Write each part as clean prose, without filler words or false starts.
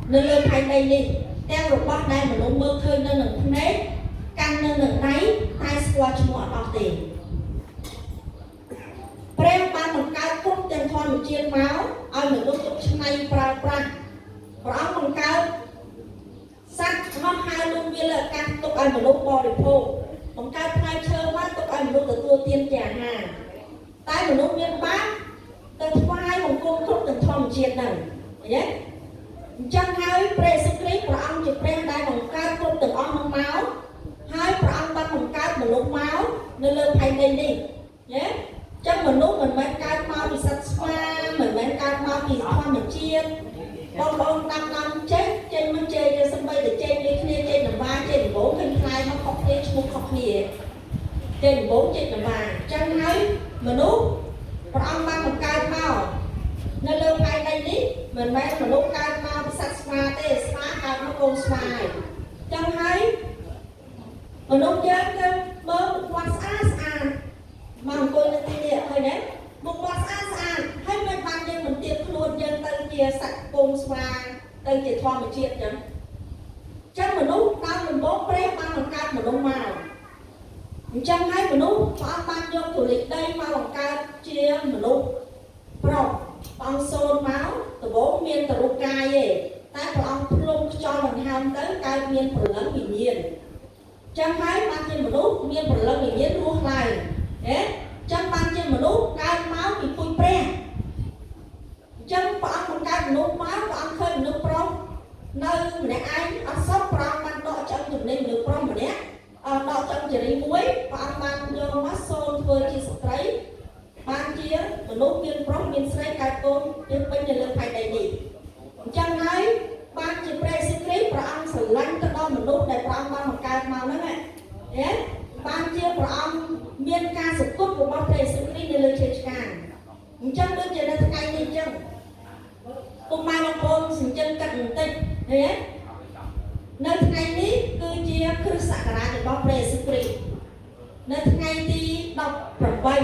nơi lơ thay đây đi đang rồi bắt đây mà nó mơ khơi nơi nâng nét căn nơi nâng đáy tay squat mua đọc tiền Prem ban bằng cao khúc tiền thon một chiên máu ai mình lúc trong này pra bằng cao sắc nó hai luôn như là căn tục ai mình lúc bò để phô bằng cao hai chơi quá tục ai mình lúc từ tua tiên trả hàng tay mình lúc viên bát từ vai bằng cung khúc tiền thon một chiên này nhé chẳng hai pre secret của ông chỉ pre đây bằng cao khúc từ ông máu hai của ông ban bằng cao mình lúc máu nên lên thay đây đi nhé chắc mình lúc mình bán cao mau thì sạch xoa mình bán cao mau thì hoa mình chiên bông năm chết trên nó chơi trên sân bay để trên đi kia trên là ba trên bốn kinh khai nó khóc đi chung khóc gì trên bốn trên là ba chẳng thấy mình lúc còn ông bán một cao mau nên lên ngay đây đi mình bán mình lúc cao mau thì sạch xoa thế xoa cao nó con xoa chẳng thấy mình lúc chơi cái mơ một quạt xa mà cô là tiền địa thôi đấy một quạt xa hay mình ban dân mình tiêm luôn dân tân chia sạch cùng xoa tân chia thoa một chiếc chứ chắc mình lúc tao mình bố pre ban bằng cao mình đông màu chẳng hay mình lúc có ban dân thủ lịch đây mà bằng cao chia mình lúc pro bằng xôn máu từ bố miên từ lúc cai ấy tại ông luôn cho mình ham tới cai miên phần lớn bình nhiên chẳng hay ban dân mình lúc miên phần lớn bình nhiên luôn này đấy chẳng ban trên một lúc cai máu thì phun pre chẳng có ăn một cai một lúc máu có ăn khơi một lúc pro nơi mình để ai ăn sóc pro ban đọ trong chụp lên một lúc pro mà đấy đọ trong chỉ đi muối có ăn ban vô mắt xôn vừa chỉ sợi đấy ban chia một lúc miên pro miên sấy cai côn nhưng bây giờ lên phải đầy đi chẳng nói ban chỉ pre secret pro ăn sợi lanh tới đó một lúc để pro ăn ban một cai máu nữa này đấy ban chia pro ăn miên ca sự cốt của bao thầy sự đi để lời chơi càng chân bên trên là thay đi chân cùng mai bằng bông sự chân cận tinh thế nơi thay đi cứ chia cứ sạc ra để bao thầy sự đi nơi thay đi đọc phần bay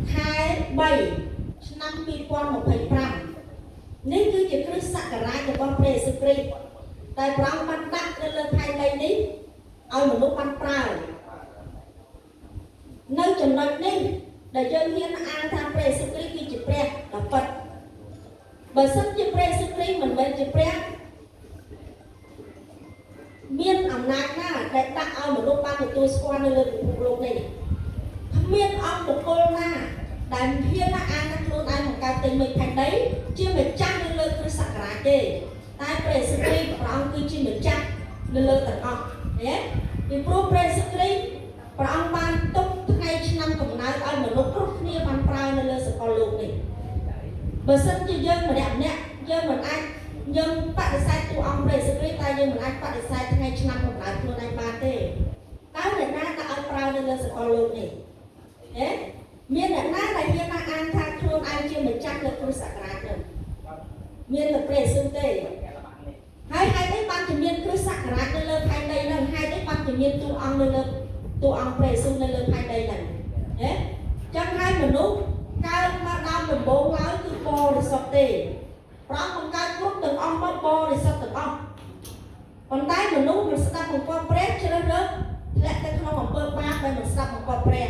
hai bảy năm pi quan một thầy pram nếu cứ chỉ cứ sạc ra để bao thầy sự đi tại pram ban đắc nên lên thay đây đi ai một lúc ban pram nơiចំណុចនេះដែលយើងហ៊ានអានថាព្រះសិក្រីគឺជាព្រះដ៏ពិតបើសិនជាព្រះសិក្រីមិនមែនជាព្រះមានអំណាចណាដែលដាក់ឲ្យមនុស្សបានទទួលស្គាល់នៅលើពិភពលោកនេះគ្មានអង្គបុគ្គលណាដែលហ៊ានអានថាខ្លួនឯងបង្កើតទីមេឃផែនដីជាម្ចាស់នៅលើគ្រិស្តសករាជទេតែព្រះសិក្រីព្រះអង្គគឺជាម្ចាស់នៅលើទាំងអស់ណាពីព្រោះព្រះសិក្រីព្រះអង្គបានទុកថ្ងៃឆ្នាំកំណើតឲ្យមនុស្សគ្រប់គ្នាបានប្រើនៅលើសកលលោកនេះបើសិនជាយើងម្នាក់យើងមិនអាចយើងបដិសេធតួអង្គព្រះសិក្រីតែយើងមិនអាចបដិសេធថ្ងៃឆ្នាំកំណើតខ្លួនឯងបានទេតើអ្នកណាដែលឲ្យប្រើនៅលើសកលលោកនេះមានអ្នកណាដែលហ៊ានអានថាខ្លួនឯងជាម្ចាស់លើគ្រិស្តសករាជនោះមានតែព្រះសិក្រីទេហើយហេតុនេះបានជាមានគ្រិស្តសករាជនៅលើផែនដីហ្នឹងហេតុនេះបានជាមានតួអង្គនៅលើតួអង្គព្រះសុនៅលើផែនដីហ្នឹងចឹងហើយមនុស្សកើតមកដល់ដំបូងឡើយគឺបរិសុទ្ធទេព្រះអង្គបង្កើតគ្រប់ទាំងអស់មកបរិសុទ្ធទាំងអស់ប៉ុន្តែមនុស្សមិនស្ដាប់បង្គាប់ព្រះជ្រើសរើសធ្លាក់ទៅក្នុងអំពើបាបដែលមិនស្ដាប់បង្គាប់ព្រះ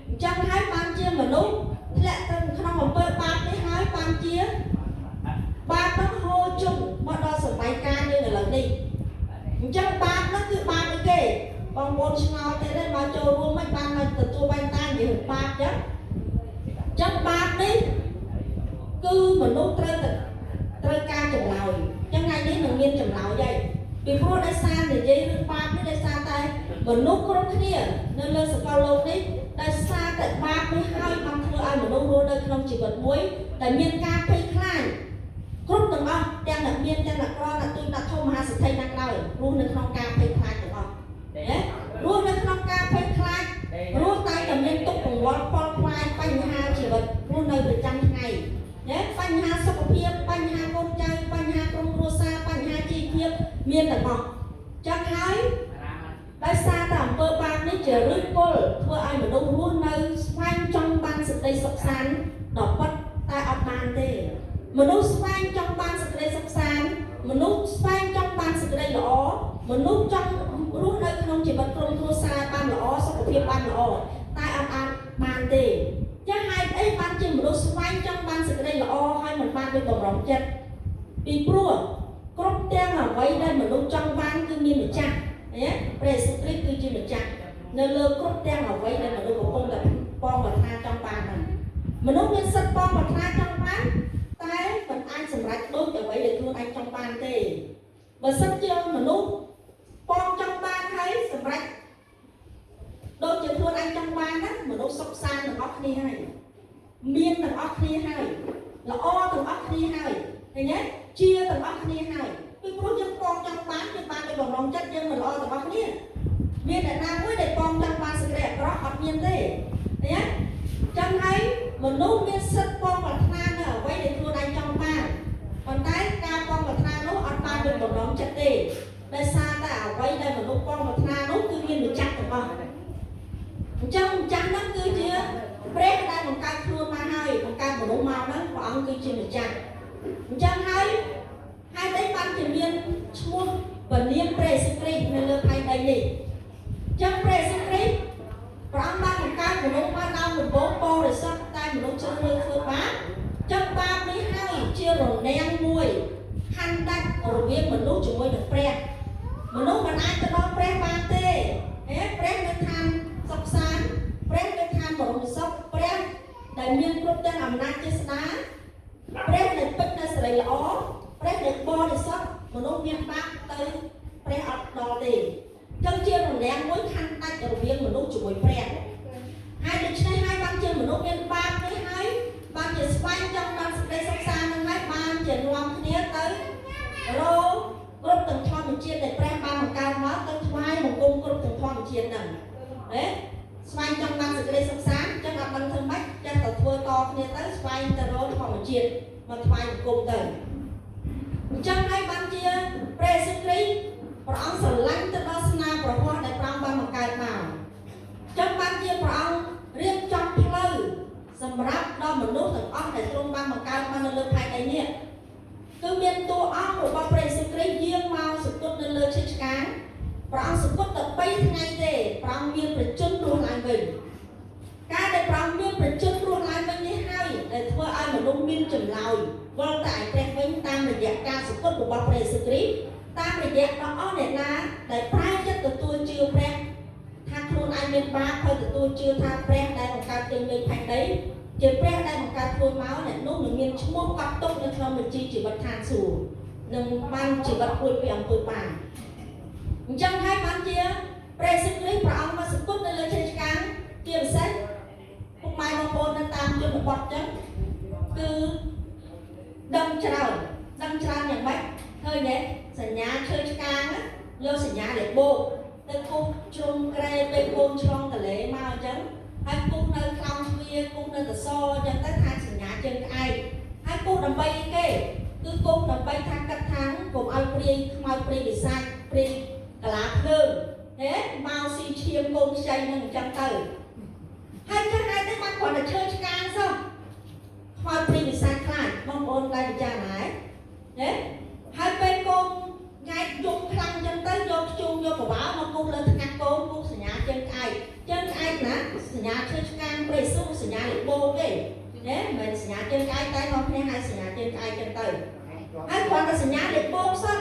អញ្ចឹងហើយបានជាមនុស្សធ្លាក់ទៅក្នុងអំពើបាបនេះហើយបានជាបាបនោះហូរជុំមកដល់សម័យកាលយើងឥឡូវនេះអញ្ចឹងបាបនោះគឺបាបអីគេបងប្អូនឆ្ងល់ទេមកចូលរួមមិនបានមកទទួលបានតានិយាយបាបចឹងបាបនេះគឺមនុស្សត្រូវការចម្លើយចឹងថ្ងៃនេះនឹងមានចម្លើយហើយពីព្រោះដោយសារនិយាយរឿងបាបនេះដោយសារតែមនុស្សគ្រប់គ្នានៅលើសកលលោកនេះដោយសារតែបាបនេះហើយបានធ្វើឲ្យមនុស្សរស់នៅក្នុងជីវិតមួយដែលមានការភ័យខ្លាចគ្រប់ទាំងអស់ទាំងអ្នកមានទាំងអ្នកក្រអ្នកទូចអ្នកធំមហាសេដ្ឋីណាស់ឡើយរស់នៅក្នុងការភ័យខ្លាចទាំងអស់រស់នៅក្នុងការភ័យខ្លាចរស់តែមានទុកកង្វល់ផលខ្វាយបញ្ហាជីវិតរស់នៅប្រចាំថ្ងៃបញ្ហាសុខភាពបញ្ហាកូនចៅបញ្ហាក្រុមគ្រួសារបញ្ហាជីវភាពមានទាំងអស់ចឹងហើយដោយសារតែអំពើបាបនេះជាឫសគល់ធ្វើឲ្យមនុស្សរស់នៅស្វែងចង់បានសេចក្តីសុខសាន្តដ៏ពិតតែអត់បានទេ មនុស្សស្វែងចង់បានសេចក្តីសុខសាន្តមនុស្សស្វែងចង់បានសេចក្តីល្អមនុស្សចង់រស់នៅក្នុងជីវិតក្រុមគ្រួសារបានល្អសុខភាពបានល្អតែអត់អាចបានទេចាហេតុអីបានជាមនុស្សស្វែងចង់បានសេចក្តីល្អហើយមិនបានដោយតម្រង់ចិត្តពីព្រោះគ្រប់ទាំងអ្វីដែលមនុស្សចង់បានគឺមានម្ចាស់ណាព្រះយេស៊ូវគ្រីស្ទគឺជាម្ចាស់នៅលើគ្រប់ទាំងអ្វីដែលមនុស្សកំពុងតែបងប្រាថ្នាចង់បានហ្នឹងមនុស្សមានសិទ្ធិបងប្រាថ្នាចង់បានតែមិនអាចសម្រេចដូចអ្វីដែលខ្លួនឯងចង់បានទេបើសិនជាមនុស្សបងចង់បានហើយសម្រេចដូចជាខ្លួនឯងចង់បានណាមនុស្សសុខសាន្តទាំងអស់គ្នាហើយមានទាំងអស់គ្នាហើយល្អទាំងអស់គ្នាហើយឃើញទេជាទាំងអស់គ្នាហើយពីព្រោះយើងបងចង់បានយើងបានដោយបំណងចិត្តយើងមិនល្អទាំងអស់គ្នាមានអ្នកណាមួយដែលបងចង់បានសេចក្តីអាក្រក់អត់មានទេឃើញទេចឹងហើយមនុស្សមានសិទ្ធិបងប្រាថ្នានៅអ្វីដែលខ្លួនឯងចង់បានប៉ុន្តែការបងប្រាថ្នានោះអត់បានដោយបំណងចិត្តទេដោយសារតែអ្វីដែលមនុស្សបងប្រាថ្នានោះគឺមានម្ចាស់ទាំងអស់អញ្ចឹងម្ចាស់ហ្នឹងគឺជាព្រះដែលបង្កើតខ្លួនមកហើយបង្កើតមនុស្សមកហ្នឹងព្រះអង្គគឺជាម្ចាស់អញ្ចឹងហើយហេតុអីបានជាមានឈ្មោះព្រះនាមព្រះយេស៊ូវគ្រីស្ទនៅលើផែនដីនេះអញ្ចឹងព្រះយេស៊ូវគ្រីស្ទព្រះអង្គបានបង្កើតមនុស្សមកដល់ដំបូងបរិសុទ្ធតែមនុស្សជ្រើសរើសធ្វើបាបចឹងបាបនេះហើយជារនាំងមួយហាន់ដាច់រវាងមនុស្សជាមួយនឹងព្រះមនុស្សមិនអាចទៅដល់ព្រះបានទេព្រះនៅឋានសុខសាន្តព្រះនៅឋានបរមសុខព្រះដែលមានគ្រប់ទាំងអំណាចជាស្ដាព្រះដែលពិតនៅសេរីល្អព្រះដែលបរិសុទ្ធមនុស្សមានបាបទៅព្រះអត់ដល់ទេចឹងជារនាំងមួយខាងដាច់រវាងមនុស្សជាមួយព្រះហើយដូច្នេះហើយបានជាមនុស្សមានបាបនេះហើយបានជាស្វែងចង់បានសេចក្តីសុខសាន្តនឹងហើយបានជានាំគ្នាទៅរកគ្រប់ទាំងធម្មជាតិដែលព្រះបានបង្កើតមកទៅថ្វាយបង្គំគ្រប់ទាំងធម្មជាតិហ្នឹងស្វែងចង់បានសេចក្តីសុខសាន្តចឹងអត់ដឹងធ្វើម៉េចចេះតែធ្វើតគ្នាទៅស្វែងទៅរកធម្មជាតិមកថ្វាយបង្គំទៅអញ្ចឹងហើយបានជាព្រះយេស៊ូវគ្រីស្ទព្រះអង្គស្រឡាញ់ទៅដល់ស្នាប្រវត្តិដែលព្រះអង្គបានបង្កើតមកចឹងបានជាព្រះអង្គរៀបចំផ្លូវសម្រាប់ដល់មនុស្សទាំងអស់ដែលទ្រង់បានបង្កើតមកនៅលើផែនដីនេះគឺមានតួអង្គរបស់ព្រះយេស៊ូវគ្រីស្ទយាងមកសគត់នៅលើឈើឆ្កាងព្រះអង្គសគត់តែ3ថ្ងៃទេព្រះអង្គមានប្រជញ្ញរស់ឡើងវិញការដែលព្រះអង្គមានប្រជញ្ញរស់ឡើងវិញនេះហើយដែលធ្វើឲ្យមនុស្សមានចម្លើយវិលទៅឯព្រះវិញតាមរយៈការសគត់របស់ព្រះយេស៊ូវគ្រីស្ទតាមរយៈដល់អស់អ្នកណាដែលប្រែចិត្តទទួលជឿព្រះថាខ្លួនឯងមានបាបហើយទទួលជឿថាព្រះដែលបង្កើតទិញលេខផែនដីជាព្រះដែលបង្កើតខ្លួនមកអ្នកនោះនឹងមានឈ្មោះកត់ទុកនៅក្នុងបញ្ជីជីវិតឋានសួគ៌នឹងបានជីវិតរួចពីអំពើបាបអញ្ចឹងហើយបានជាព្រះយេស៊ូវគ្រីស្ទព្រះអង្គមកសគត់នៅលើឈើឆ្កាងជាពិសេសពុកម៉ែបងប្អូននៅតាមជនបទអញ្ចឹងគឺដឹងច្រើនយ៉ាងម៉េចឃើញទេសញ្ញាឈើឆ្កាងយកសញ្ញាលេខបូកទៅគូសជ្រុំក្រែពេលកូនឆ្លងទលេមកអញ្ចឹងហើយគូសនៅខ្លោងទ្វារគូសនៅកសអញ្ចឹងទៅថាសញ្ញាជើងក្អែកហើយគូសដើម្បីអីគេគឺគូសដើម្បីថាកាត់ថាកុំឲ្យព្រាយខ្មោចព្រាយវិសាចព្រាយកលាភ្លើងមកស៊ីឈាមកូនខ្ចីនឹងអញ្ចឹងទៅហើយចឹងហើយទៅបានគាត់តែឈើឆ្កាងសោះខ្មោចព្រាយវិសាចខ្លាចបងប្អូនដែរពិចារណាហើយពេលកូនញ៉ែយំខ្លាំងចឹងទៅយកខ្ជុំយកកវ៉ាមកគូសលើថ្ងាត់កូនគូសសញ្ញាជើងក្អែកណាសញ្ញាឈើឆ្កាងព្រះយេស៊ូវសញ្ញាលេខបូកទេមិនមែនសញ្ញាជើងក្អែកតែនាំគ្នាហៅសញ្ញាជើងក្អែកចឹងទៅហើយគ្រាន់តែសញ្ញាលេខបូកសោះ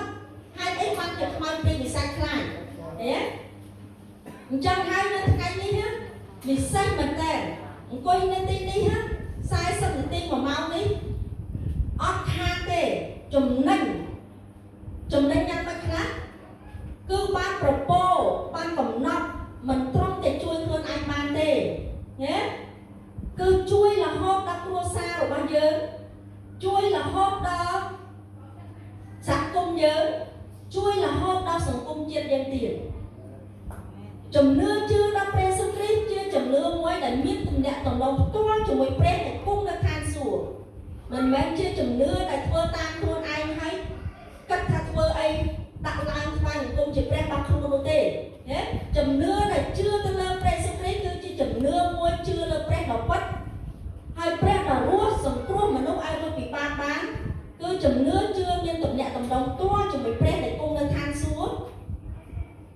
ហើយអីបានជាខ្មោចព្រាយវិសាចខ្លាចអញ្ចឹងហើយនៅថ្ងៃនេះពិសេសមែនតើអង្គុយនៅទីនេះ40នាទី1ម៉ោងនេះអត់ខាតទេចំណេញយ៉ាងម៉េចខ្លះគឺបានប្រពោបានកំណត់មិនត្រឹមតែជួយខ្លួនឯងបានទេគឺជួយរហូតដល់គ្រួសាររបស់យើងជួយរហូតដល់សហគមន៍យើងជួយរហូតដល់សង្គមជាតិយើងទៀតជំនឿជឿដល់ព្រះយេស៊ូវគ្រីស្ទជាជំនឿមួយដែលមានទំនាក់ទំនងផ្ទាល់ជាមួយព្រះដែលគង់នៅឋានសួគ៌មិនមែនជាជំនឿដែលធ្វើតាមខ្លួនឯងហើយគិតថាធ្វើអីដាក់ឡើងថ្វាយបង្គំជាព្រះរបស់ខ្លួននោះទេជំនឿដែលជឿទៅលើព្រះយេស៊ូវគ្រីស្ទគឺជាជំនឿមួយជឿលើព្រះដ៏ពិតហើយព្រះដ៏រស់សង្គ្រោះមនុស្សឲ្យរួចពីបាបបាន nứa chưa miên tụng nhẹ tầm đồng tua chừng mình pre để cung lên than xuống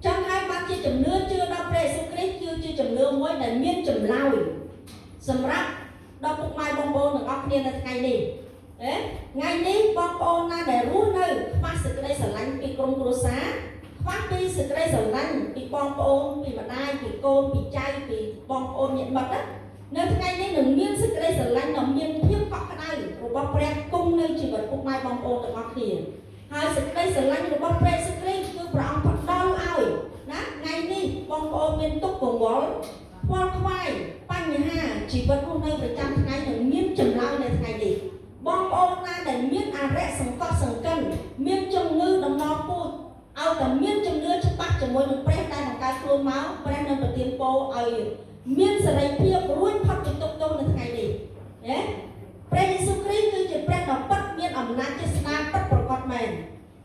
trong hai ban chia chừng nứa chưa đo pre số Christ chưa chừng nứa mỗi để miên chừng lao sầm rap đo bụng mai bông bồn được óc niên là ngày này ngày ní bông bồn na để rú nơi phát sự đây sở lánh bị công cố xá phát đi sự đây sở lánh bị bông bồn bị mặt ai bị côn bị chay bị bông bồn nhận mật á nơi ngày ní đừng miên sự đây sở lánh nằm miên thiếp cọ cái này của bông pre cung nơi chỉ vật bụng mai bông bồn được óc niên hai sự đây sở lánh của bông pre sự đây cứ bảo phật đau ao nát ngày ní bông bồn miên túc của bó quan khoai bánh hà chỉ vật hôm nay phải trăm ngày đừng miên chừng lao này ngày gì bong ôn na để miên à rẽ sừng co sừng cân miên chừng ngư đồng no pu ao tầm miên chừng ngư chụp bắt chừng môi được pre tay bằng cái khuôn máu pre nên được tiền po ao miên sợi dây pia của ruồi phát được tung tung này ngày gì nhé pre Jesus Christ cứ chỉ pre nó bắt miên ẩm nát chỉ sna bắt bọt cọt mền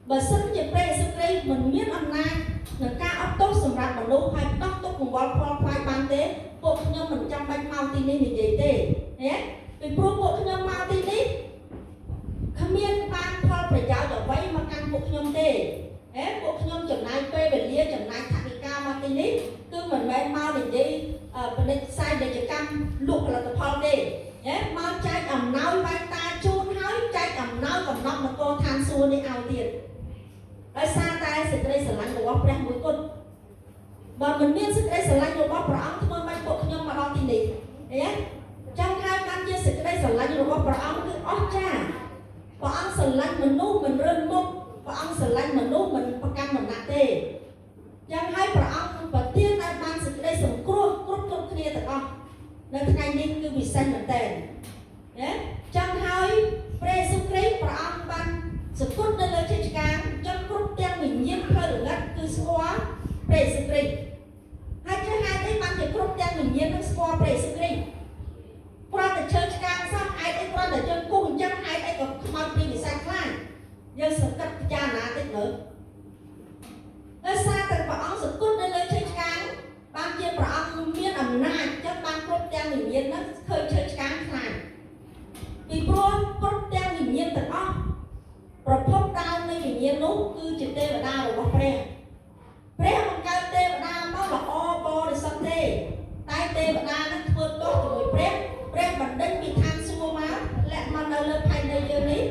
bởi sân chỉ pre Jesus Christ mình miên ẩm nát người ca ấp tốt sầm rạp bằng lúa hay tóc tốt cùng bó khoai ban tế bộ nhân mình trong bánh mau tí ní gì thế nhé vì bộ nhân mau tí ní miên ban phò phải giáo cho vay mà căn bộ nhân tê bộ nhân chẳng này phê về lia chẳng này thằng ca mà tí ní cứ mình vay mau để đi bên sai để cho cam lục là tập phò tê mau trái ẩm nói vay ta chôn hói trái ẩm nói còn nóc mà cô than xua đi ao tiền ở xa tay sự đây sở lạnh của bóp ra mũi côn và mình biết sự đây sở lạnh của bóp ra ống thôi mấy bộ nhưng mà đo tin đi đấy trong hai ban chia sự đây sở lạnh của bóp ra ống cứ óc cha và ông sở lạnh mình núp mình rên mốc và ông sở lạnh mình núp mình phát cam mình nạt tê trong hai ra ống và tiên ai ban sự đây sở cốt kia thật không nên ngày đi cứ bị xanh mình tên trong hai Jesus Christ ra ống ban sự cốt nên là chết càng trong cốt tiên mình nhiễm hơi được ngắt cứ xóa Jesus Christ hai chứ hai đấy bạn thì cốt tiên mình nhiễm nó xóa Jesus Christ qua để chơi càng xong ai đấy qua để chơi cùng chân ai đấy còn không ăn đi bị sai khai giờ sự cắt cha ná tích nữa ở xa từ bảo ông sự cốt nên là chơi càng bạn chia bảo ông miên ẩm nai cho bạn cốt tiên mình nhiễm nó khơi chơi càng khai vì cốt tiên mình nhiễm từ ôngประพบดาวในวิญญาณนู้คือจิตเทวดาหรือว่าเปรตมันกลายเทวดาเมื่อหลอกบริสัทเทใต้เทวดานั้นเพื่อโต๊ะจะมีเปรตมันได้มีทางสู้มาและมันเอาเลือดภายในเดือนนี้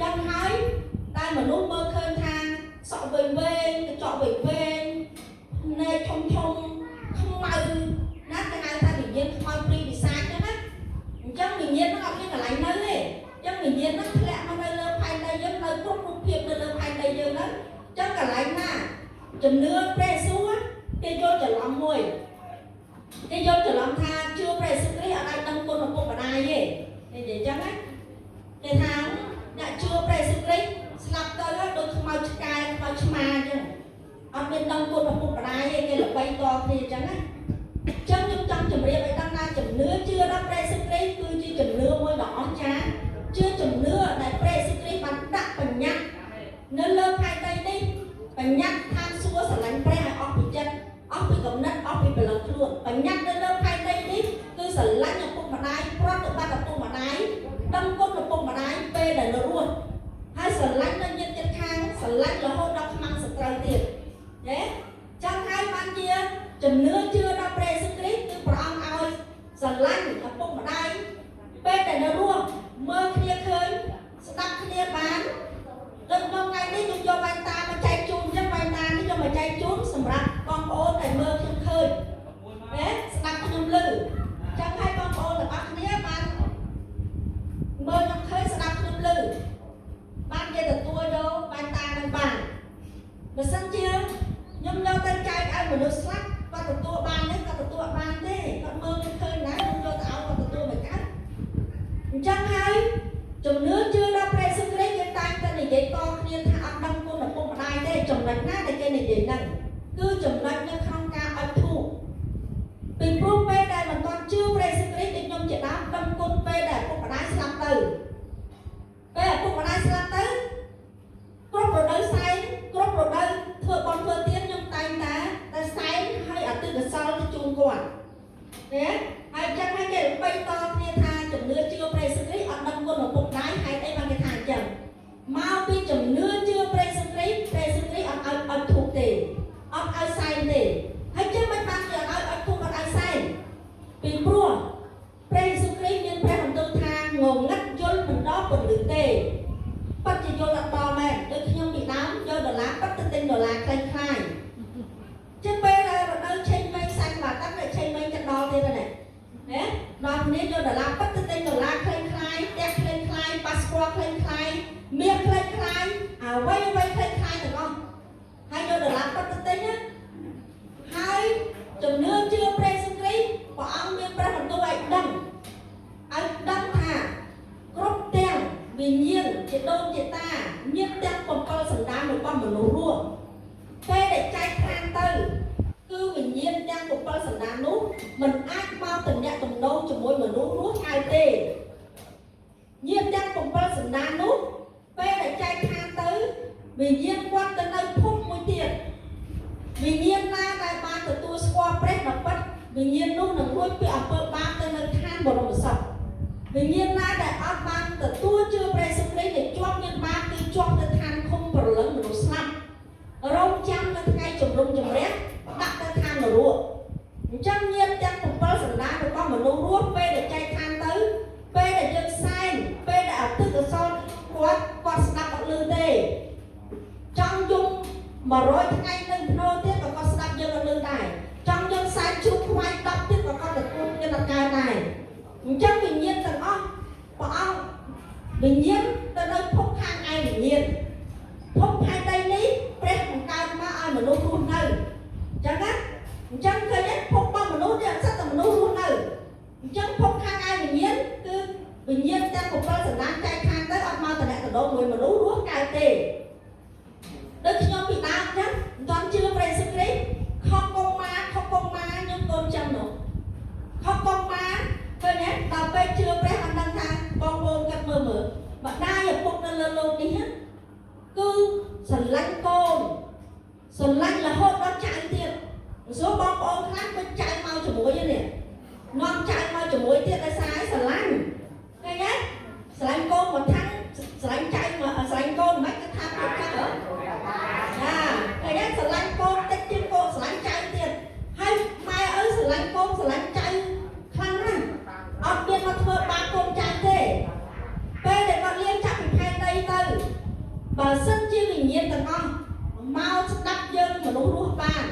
ยังหายใต้มนุษย์เมื่อเคยทางสอบเวงเจาะเวงในทงkhông mauนัดจะให้taวิญญาณคอยปรีดีไซน์ใช่ไหมจังวิญญาณมันเอาที่ไหนนั่นเลยจังวิญญาณมันแหละมันเลยภายในยังเลยควบคุมเพียงเลยภายในยังนั้นจังกับไรน่ะจำเนื้อเปรย์สู้cái vôจะล้อมมวยcái vôจะล้อมทาchưaเปรย์สู้cáiอะไรตั้งคนของพวกมันได้ยี่นี่เดี๋ยวจังไหมcái tháng đã chưaเปรย์สู้cái slap tới đó đôi không mau cài mau chma chứ ở bên đôngคนของพวกมันได้ยี่cái là bay to thìจังไหมจังnhưng trong chấm riêng vậy đang na chấm นื้อchưaรับเปรย์สู้cáiคือchỉ chấmเนื้อมวยđỏ chá chưa chấm นื้อในเปรย์สู้cáiมันดักปัญญาเนื้อเลิกภายในนี่ปัญญาทางซัวสลันเปรย์ออกไปจัดออกไปกับนัดออกไปเป็นหลังครัวปัญญาเนื้อเลิกภายในนี่คือสลันอย่างพวกมันได้เพราะตัวบ้านกับพวกมันได้ตั้งก้นกับพวกมันได้เปรย์แต่ละรุ่นให้สลันนั่นยันจัดทางสลันละโหดดอกมังสกายเตียเนี่ยจังให้มันเจียจำเนื้อเชื่อรับเปรย์สกริปคือพระองค์เอาสลันกับพวกมันได้เปรย์แต่ละรุ่นเมื่อเคลียร์เคยสตั๊กเคลียร์บ้านจนตรงไงนี่ยังโยบายตามาใจจูนจังบายตาที่โยมาใจจูนสำหรับบองโอนแต่เมื่อเคยเนี่ยสตั๊กขนมลือจังให้บองโอนหรืออักเนี้ยมันเมื่อยังเคยสตั๊กขนมลือบ้านเจแต่ตัวโยบายตาเป็นบ้านเมื่อสังเจียยมโยตั้งใจไอ้เหมือนโดนสลักก็แต่ตัวบ้านนี่ก็แต่ตัวบ้านนี่ก็เมื่อยังเคยนะยมโยแต่เอาก็แต่ตัวเหมือนกันจังให้จมเนื้อchưa ra pre sức lấy cái tay ta này vậy con nên thà đăng cô là cô đại đây chồng đánh nát để cái này vậy nè cứ chồng đánh nhưng không ca âm thu vì pro pe đây mà con chưa pre sức lấy thì nhom chỉ đá đăng cô pe đây cô đại sắm từ pe cô đại sắm từ crop rồi đấy sai crop rồi đấy thừa con thừa tiền nhom tay ta sai hay ở từ cái sau chung quần đấy hay chắc hay cái bay to nên thà chồng นื้อchưa pre sức lấy ở đăng cô là cô đại hay đây bằng cái thằng chồng ទៅទិញណាហើយជំនឿជឿព្រះសិក្រីព្រះអង្គមានព្រះបន្ទូលឲ្យដឹងថាគ្រប់ទាំងវិញ្ញាណជាដូនជាតាមានទាំង7សន្តានរបស់មនុស្សរស់ពេលដែលចែកឋានទៅគឺវិញ្ញាណទាំង7សន្តាននោះមិនអាចមកតំណាក់តំណងជាមួយមនុស្សរស់ហើយទេញាណទាំង7សន្តាននោះពេលដែលចែកឋានទៅវិញ្ញាណគាត់ទៅនៅភពមួយទៀតវិញ្ញាណណាដែលបានទទួលស្គាល់ព្រះដ៏ពិតវិញ្ញាណនោះនឹងរួចពីអំពើបាបទៅនៅឋានបរមសុខវិញ្ញាណណាដែលអត់បានទទួលជឿព្រះសិក្រីដែលជាប់មានបាបគឺជាប់ទៅឋានឃុំព្រលឹងមនុស្សស្លាប់រងចាំនៅថ្ងៃជំរំជម្រះដាក់ទៅឋាននរកអញ្ចឹងញាណទាំង7សន្តានរបស់មនុស្សរស់ពេលដែលចែកឋានទៅពេលដែលយើងសែនពេលដែលអតិថិកសលគាត់ស្ដាប់អត់ឮទេចង់យំ100ថ្ងៃនៅភ្នោទៀតក៏គាត់ស្ដាប់យើងអត់ឮដែរចង់យើងសែនជ្រុំខ្វាយ10ទៀតក៏គាត់ទទួលមានអត់កើតដែរអញ្ចឹងវិញ្ញាណទាំងអស់ព្រះអង្គវិញ្ញាណទៅនៅភពខាងឯវិញ្ញាណភពផែនដីនេះព្រះបង្កើតមកឲ្យមនុស្សរស់នៅអញ្ចឹងណាអញ្ចឹងឃើញទេភពរបស់មនុស្សនេះអត់សិតតែមនុស្សរស់នៅអញ្ចឹងភពខាងឯវិញ្ញាណគឺវិញ្ញាណទាំង7សន្តានចែកឋានទៅអត់មកតំណែងតំណងមួយមនុស្សរស់កើតទេដូចខ្ញុំពីដើមអញ្ចឹងមិនទាន់ជឿព្រះសិក្រីខុសកុំមកខ្ញុំកូនចឹងនោះខុសកុំមកឃើញទេដល់ពេលជឿព្រះអត់ដឹងថាបងប្អូនគាត់មើលម្ដាយឪពុកនៅលើលោកនេះគឺស្រឡាញ់កូនស្រឡាញ់រហូតដល់ចៅទៀតសួរបងប្អូនខ្លះគាត់ចៅមកជាមួយនេះនាំចៅមកជាមួយទៀតដោយសារស្រឡាញ់ឃើញទេស្រឡាញ់កូនមកថាំងស្រឡាញ់ចៅមកស្រឡាញ់កូនមិនគាត់ថាគាត់ថាចាឃើញទេស្រឡាញ់កូនតិចទៀតកូនស្រឡាញ់ចៅទៀតហើយម៉ែអើស្រឡាញ់កូនស្រឡាញ់ចៅខ្លាំងណាស់អត់មានមកធ្វើបាបកូនចៅទេពេលដែលគាត់លៀងចាប់ពីផែនដីទៅបើសិនជាវិញ្ញាណទាំងអស់មកស្ដាប់យើងមនុស្សរស់បាន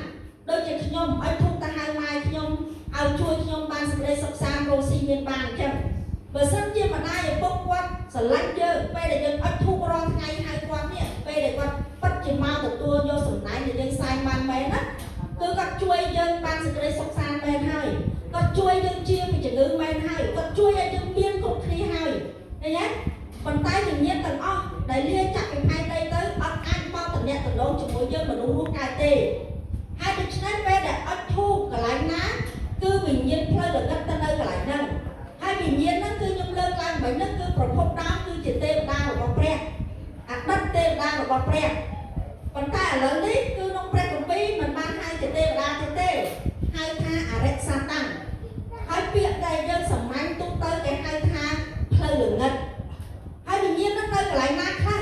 ដូចជាខ្ញុំឲ្យធុកទៅហៅម៉ែខ្ញុំឲ្យជួយខ្ញុំបានសេចក្តីសុខសាន្តរស់ស៊ីមានបានអញ្ចឹងបើសិនជាម្ដាយឪពុកគាត់ស្រឡាញ់យើងពេលដែលយើងអត់ធុករាល់ថ្ងៃហៅគាត់នេះពេលដែលគាត់ពិតជាមកទទួលយកសំណាញ់ដែលយើងសាយបានមែនណាគឺគាត់ជួយយើងបានសេចក្តីសុខសាន្តមែនហើយគាត់ជួយយើងជាពីជំងឺមែនហើយគាត់ជួយឲ្យយើងមានគ្រប់គ្នាហើយឃើញទេប៉ុន្តែវិញ្ញាណទាំងអស់ដែលលាចាក់ពីផែនដីទៅអត់អាចមកតំណាក់តំណងជាមួយយើងមនុស្សរស់កើតទេហើយដូច្នេះពេលដែលអត់ធូបកន្លែងណាគឺវិញ្ញាណផ្លូវល្ងិតទៅនៅកន្លែងហ្នឹងហើយវិញ្ញាណហ្នឹងគឺខ្ញុំលើកឡើងមិញហ្នឹងគឺប្រភពដើមគឺជាទេវតារបស់ព្រះអតីតទេវតារបស់ព្រះប៉ុន្តែឥឡូវនេះគឺក្នុងព្រះគម្ពីរមិនបានហៅជាទេវតាទេហៅថាអរិយសាតាំងហើយពាក្យដែលយើងសម្ាញ់ទូទៅគេហៅថាផ្លូវល្ងិតហើយវិញ្ញាណហ្នឹងនៅកន្លែងណាខ្លះ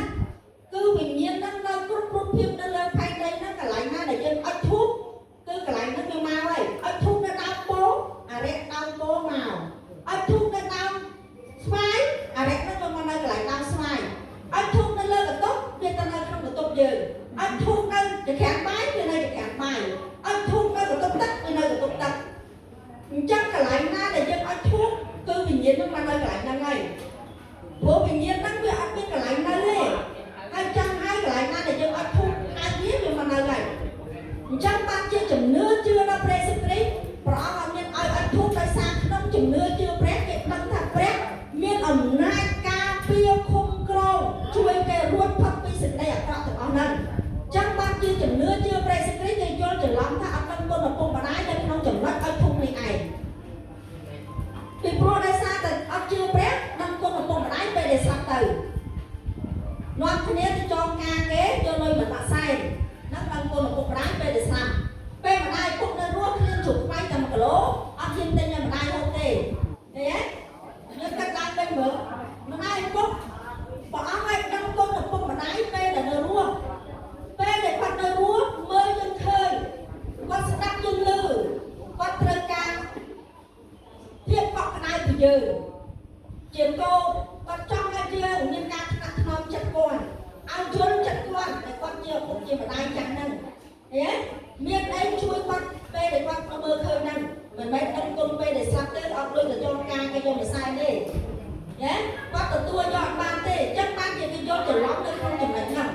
គឺវិញ្ញាណហ្នឹងនៅគ្រប់ភាពនៅលើផែនដីហ្នឹងកន្លែងណាដែលយើងអត់ធូបគឺកន្លែងហ្នឹងវាមកហើយអត់ធូបនៅដើមពោអរិយដើមពោមកអត់ធូបនៅដើមស្វាយអរិយហ្នឹងវាមកនៅកន្លែងដើមស្វាយអត់ធូបនៅលើកន្ទប់វាទៅនៅក្នុងកន្ទប់យើងអត់ធូបនៅចក្រានបាយវានៅចក្រានបាយអត់ធូបនៅកន្ទប់ទឹកវានៅកន្ទប់ទឹកអញ្ចឹងកន្លែងណាដែលយើងអត់ធូបគឺវិញ្ញាណហ្នឹងមកនៅកន្លែងហ្នឹងហើយព្រោះវិញ្ញាណហ្នឹងវាអត់មានកន្លែងនៅទេហើយចាំហើយកន្លែងណាដែលយើងអត់ធូបអាចវាមកនៅហើយអញ្ចឹងបានជាជំនឿជឿដល់ព្រះសិក្រីព្រះអង្គអត់មានឲ្យអត់ធូបដោយសារក្នុងជំនឿជឿព្រះគេដឹងថាព្រះមានអំណាចការពារឃុំក្រងជួយគេរួចផុតពីសេចក្តីអាក្រក់ទាំងអស់ហ្នឹងអញ្ចឹងបានជាជំនឿជឿព្រះសិក្រីគេយល់ច្រឡំថាអត់ដឹងគុណឪពុកម្ដាយនៅក្នុងចំណុចឲ្យធូបនេះឯងពីព្រោះដោយសារតែអត់ជឿព្រះដឹងគុណឪពុកម្ដាយពេលដែលស្លាប់ទៅនាំគ្នាទៅចងការគេយកលុយមកដាក់សែននឹងដឹងគុណឪពុកម្ដាយពេលដែលស្លាប់ពេលម្ដាយពុកនៅរស់គ្មានជ្រូកខ្វៃតែ1គីឡូអត់ហ៊ានទិញឲ្យម្ដាយហូបទេឃើញទេយើងកាត់ឡើងវិញមើលម្ដាយពុកព្រះអង្គឲ្យដឹងគុណឪពុកម្ដាយពេលដែលនៅរស់ពេលដែលគាត់នៅរស់មើលយើងឃើញគាត់ស្ដាប់យើងឮគាត់ត្រូវការភាពកក់ក្ដៅពីយើងជាកូនគាត់ចង់ឲ្យយើងមានការថ្នាក់ថ្នមចិត្តគាត់ឲ្យយល់ចិត្តគាត់តែគាត់ជាឪពុកជាម្ដាយចាស់ហ្នឹងឃើញមានអីជួយគាត់ពេលដែលគាត់មើលឃើញហ្នឹងមិនមែនដឹងគុណពេលដែលស្លាប់ទៅអត់ដូចទៅយកការគេយកមកសែនទេគាត់ទទួលយកអត់បានទេអញ្ចឹងបានជាគេយកច្រឡំនៅក្នុងចំណុចហ្នឹង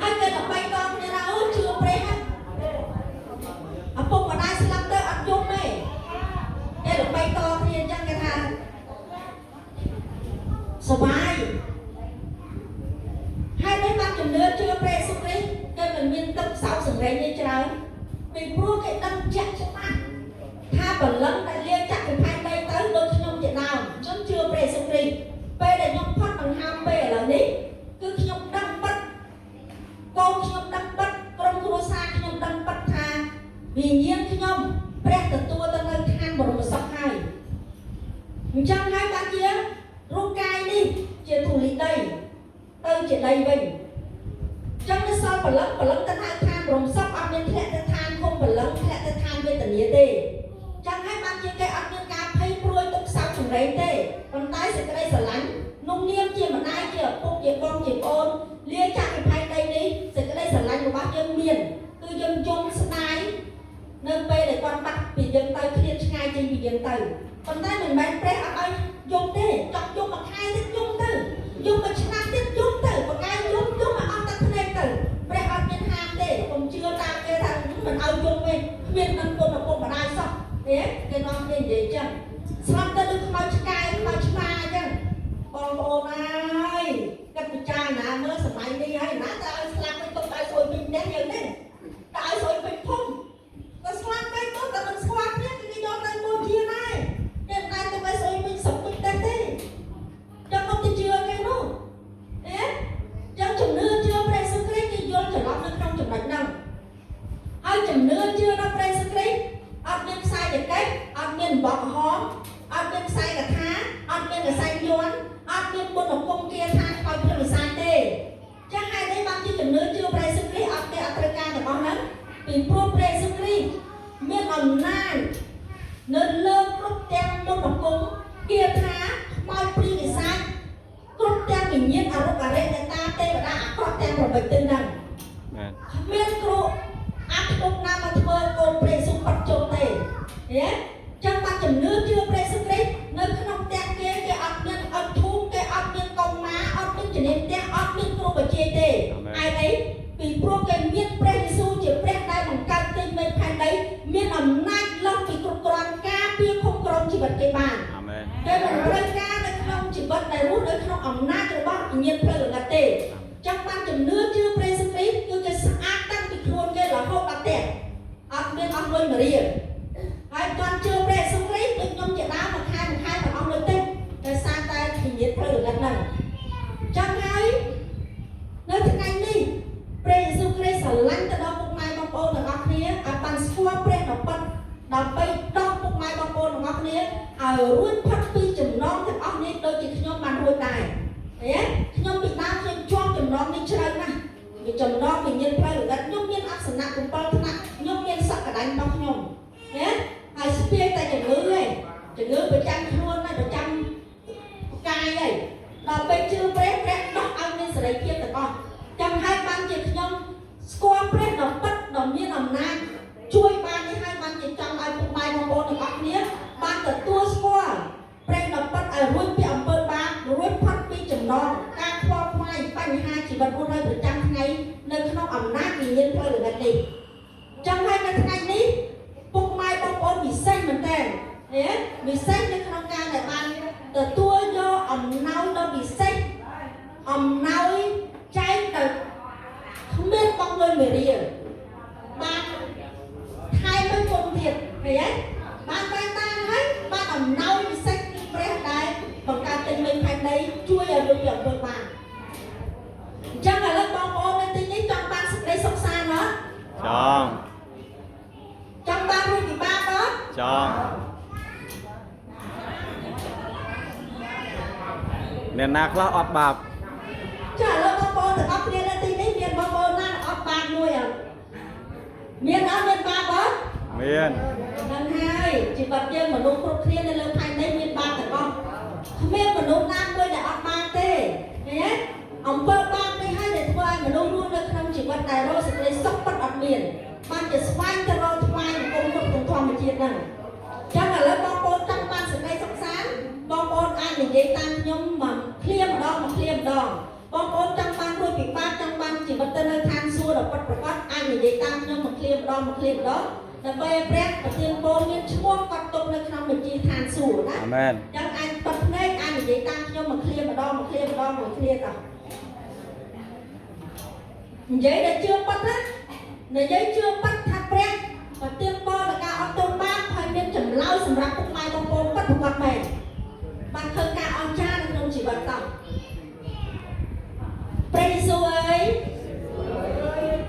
ហើយគេដើម្បីតគ្នាថាអូជឿព្រះ ជំនឿជឿព្រះសុគ្រីស្ទគេមិនមានទឹកសោកសង្រេងនេះច្រើនពីព្រោះគេដឹងជាក់ច្បាស់ថាបលឹងដែលលាចាក់ពីផែនដីទៅដូចខ្ញុំជាដើមខ្ញុំជឿព្រះសុគ្រីស្ទពេលដែលខ្ញុំផុតដង្ហើមពេលឥឡូវនេះគឺខ្ញុំដឹងពិតកូនខ្ញុំដឹងពិតក្រុមគ្រួសារខ្ញុំដឹងពិតថាវិញ្ញាណខ្ញុំព្រះទទួលទៅនៅឋានបរមសុខហើយអញ្ចឹងហើយបានជារូបកាយនេះជាធូលីដីទៅជាដីវិញចឹងនៅសល់បលឹងទៅនៅឋានបរមសុខអត់មានធ្លាក់ទៅឋានគុំបលឹងធ្លាក់ទៅឋានវេទនាទេចឹងហើយបានជាគេអត់មានការភ័យព្រួយទុកសោកចម្រេងទេប៉ុន្តែសេចក្តីស្រឡាញ់នុំនាមជាម្ដាយជាឪពុកជាបងជាប្អូនលាចាក់ពីផែនដីនេះសេចក្តីស្រឡាញ់របស់យើងមានគឺយើងយំស្ដាយនៅពេលដែលគាត់បាត់ពីយើងទៅឃ្លាតឆ្ងាយចេញពីយើងទៅប៉ុន្តែមិនមែនព្រះអត់ឲ្យយំទេចង់យំមួយខែទៀតយំទៅយំមួយឆ្នាំទៀតយំទៅបកាយយំឲ្យអស់ទឹកភ្នែកទៅព្រះអត់មានហាមទេកុំជឿតាមគេថាមិនឲ្យយំទេគ្មាននឹងគុណឪពុកម្ដាយសោះទេគេនាំគ្នានិយាយចឹងស្លាប់ទៅដូចខ្មោចឆ្កែខ្មោចឆ្មាអញ្ចឹងបងប្អូនអើយគិតពិចារណាមើលសម័យនេះហើយណាតើឲ្យស្លាប់ទៅទុកឲ្យស្រួយពេញផ្ទះយើងទេតើឲ្យស្រួយពេញភូមិក៏ស្លាប់ទៅទៅតែមិនស្គាល់គ្នាគេយកទៅមួយជាដែរគេតែទៅឲ្យស្រួយពេញសុខពេញផ្ទះទេចាំមកទៅជឿគេនោះចឹងជំនឿជឿព្រះសុគ្រីស្ទគេយល់ច្រឡំនៅក្នុងចំណុចហ្នឹងហើយជំនឿជឿដល់ព្រះសុគ្រីស្ទអត់មានខ្សែចកិច្ចអត់មានបបហមអត់មានខ្សែកថាអត់មានខ្សែយ័ន្តអត់មានបុណ្យគុំគាថាខ្មោចព្រះវិសាចទេចឹងហើយនេះបានជាជំនឿជឿព្រះសុគ្រីស្ទអត់ត្រូវការទាំងអស់ហ្នឹងពីព្រោះព្រះសុគ្រីស្ទមានអំណាចនៅលើគ្រប់ទាំងបុណ្យគុំគាថាខ្មោចព្រះវិសាចគ្រប់ទាំងវិញ្ញាណអរុបអរិយអ្នកតាទេវតាអាក្រក់ទាំង8ទិសហ្នឹងមានគ្រូអត់ពុកណាមកធ្វើកូនព្រះសុផុតជុំទេចឹងបានជំនឿជឿព្រះសុគ្រីស្ទនៅក្នុងផ្ទះគេអត់មានអត់ធូបគេអត់មានកុមារអត់មានជំនាញផ្ទះអត់មានគ្រូបច្ចេកទេហើយអីពីព្រោះគេមានព្រះយេស៊ូវជាព្រះដែលបង្កើតទីមេផែនដីមានអំណាចលើសពីគ្រប់គ្រាន់ការពារគ្រប់គ្រងជីវិតគេបានអាមែនគេមិនត្រូវការនៅក្នុងជីវិតដែលរស់នៅក្នុងអំណាចរបស់វិញ្ញាណផ្លូវល្ងិតទេចឹងបានជំនឿជឿព្រះសុគ្រីស្ទគឺគេស្អាតតាំងពីខ្លួនគេរហូតដល់ផ្ទះអត់មានអស់លុយមួយរៀលហើយគាត់ជឿព្រះសុគ្រីស្ទដូចខ្ញុំជាដើមមួយខែមិនអស់លុយតិចដោយសារតែវិញ្ញាណផ្លូវល្ងិតហ្នឹងចឹងហើយនៅថ្ងៃនេះព្រះយេស៊ូវគ្រីស្ទស្រឡាញ់ទៅដល់ពុកម៉ែបងប្អូនទាំងអស់គ្នាឲ្យបានស្គាល់ព្រះដ៏ពិតដើម្បីដោះពុកម៉ែបងប្អូនទាំងអស់គ្នាឲ្យរួចផុតពីចំណងទាំងអស់នេះដូចជាខ្ញុំបានរួចដែរខ្ញុំពីដើមខ្ញុំជាប់ចំណងនេះច្រើនណាស់ពីចំណងវិញ្ញាណផ្លូវល្ងិតខ្ញុំមានអក្សរ7ថ្នាក់ខ្ញុំមានសក្តានុពលរបស់ខ្ញុំហើយស្ពាយតែជំងឺឯងជំងឺប្រចាំខ្លួនណាប្រចាំកាយឯងដល់ពេលជឿព្រះដោះឲ្យមានសេរីភាពទាំងអស់ចឹងហើយបានជាខ្ញុំស្គាល់ព្រះដ៏ពិតដ៏មានអំណាចជួយបាននេះហើយបានជាចង់ឲ្យពុកម៉ែបងប្អូនទាំងអស់គ្នាបានទទួលស្គាល់ព្រះដ៏ពិតឲ្យរួចពីអំពើបាបរួចផុតពីចំណងការខ្វល់ខ្វាយបញ្ហាជីវិតរស់នៅប្រចាំថ្ងៃនៅក្នុងអំណាចវិញ្ញាណផ្លូវល្ងិតនេះចឹងហើយនៅថ្ងៃនេះពុកម៉ែបងប្អូនពិសេសមែនតើពិសេសនៅក្នុងការដែលបានទទួលយកអំណោយដ៏ពិសេសអំណោយចែកទៅគ្មានបងលុយមួយរៀលបានថែមមួយគុណទៀតឃើញទេបានបែរតាហើយបានអំណោយពិសេសពីព្រះដែលបង្កើតទិញមេផែនដីជួយឲ្យលោកយកធ្វើបានអញ្ចឹងឥឡូវបងប្អូននៅទីនេះចង់បានសេចក្តីសុខសាន្តអត់ចង់បានរួចពីបាបអត់ចង់អ្នកណាខ្លះអត់បាបចាឥឡូវបងប្អូនទាំងអស់គ្នានៅទីនេះមានបងប្អូនណាអត់បាបមួយអត់មានអត់មានបាបអត់មានហ្នឹងហើយជីវិតយើងមនុស្សគ្រប់គ្នានៅលើផែនដីមានបាបទាំងអស់គ្មានមនុស្សណាមួយដែលអត់បាបទេឃើញទេអំពើបាបនេះហើយដែលធ្វើឲ្យមនុស្សរស់នៅក្នុងជីវិតដែលរស់សេចក្តីសុខពិតអត់មានបានជាស្វែងទៅរកថ្វាយបង្គំគ្រប់ក្នុងធម្មជាតិហ្នឹងចឹងឥឡូវបងប្អូនចង់បានសេចក្តីសុខសាន្តបងប្អូនអាចនិយាយតាមខ្ញុំមកឃ្លាម្ដងបងប្អូនចង់បានរួចពីបាបចង់បានជីវិតទៅនៅឋានសួគ៌ដ៏ពិតប្រាកដអាចនិយាយតាមខ្ញុំមកឃ្លាម្ដងដើម្បីឲ្យព្រះប្រទានពរមានឈ្មោះកត់ទុកនៅក្នុងបញ្ជីឋានសួគ៌ណាអាមែនចឹងអាចបិទភ្នែកអាចនិយាយតាមខ្ញុំមកឃ្លាម្ដងមួយឃ្លាតោះ vậy để chưa bắt á để giấy chưa bắt thắt bẹt và tiêm bo là cả ở trong ba hay miếng chầm lau sầm rạp cũng mai bông bông bắt một mày bạn thơ cả ông cha nên không chỉ bật tòng Preso ấy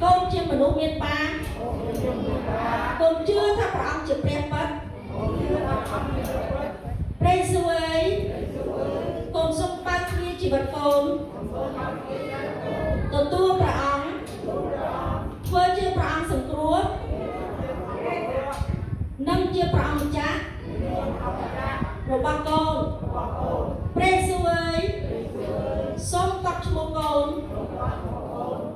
con chưa mà nuôi miên ba con chưa thắp ra ông chưa bẹt bắt Preso ấy con sống ba kia chỉ bật con tổ tua ra ông phơi chưa ra ông sừng cua nâng chưa ra ông cha rồi ba con Preso ấy sống cặp một con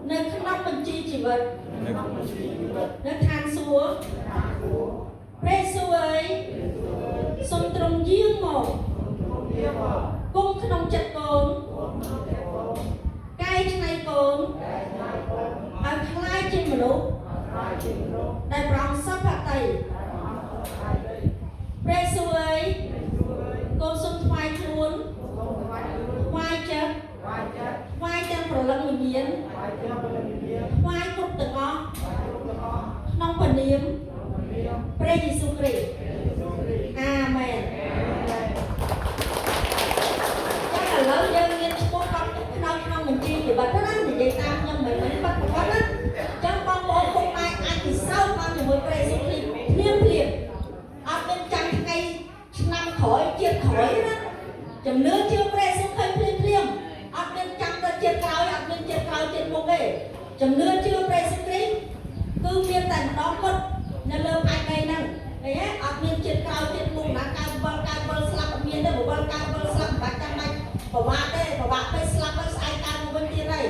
nên không nắm mình chi chỉ vật nên than xúa Preso ấy sống trong giếng một cung không chặt con cái này con ở khai trên mình lúc đại bóng sắp hạ tẩy Preso ấy con sống thoai luôn thoai chất thoai chân pro lăng mình biến thoai cục từng ngó nông phần niếm Pre Jesus Christ Amen chắc là lớn dân nhiên có không mình chi thì bật hết thì dây tam nhưng mình bắt một hết trong con bộ không ai thì sau con thì mới Pre Jesus Christ liêm liền ở bên trong ngay năm khỏi chiếc khỏi đó chấm nước chưa Pre Jesus Christ liêm ở bên trong ta chiếc cáo trên một cái chấm nước chưa Pre Jesus Christ cứ miên tận đó mất nên lớp ai đây nè đấy á ở miên chiếc cáo trên một là cao bơ slap miên đây một bơ cao bơ slap bạch trăm bạch bảo bạn đây slap bơ sai cao một bên kia này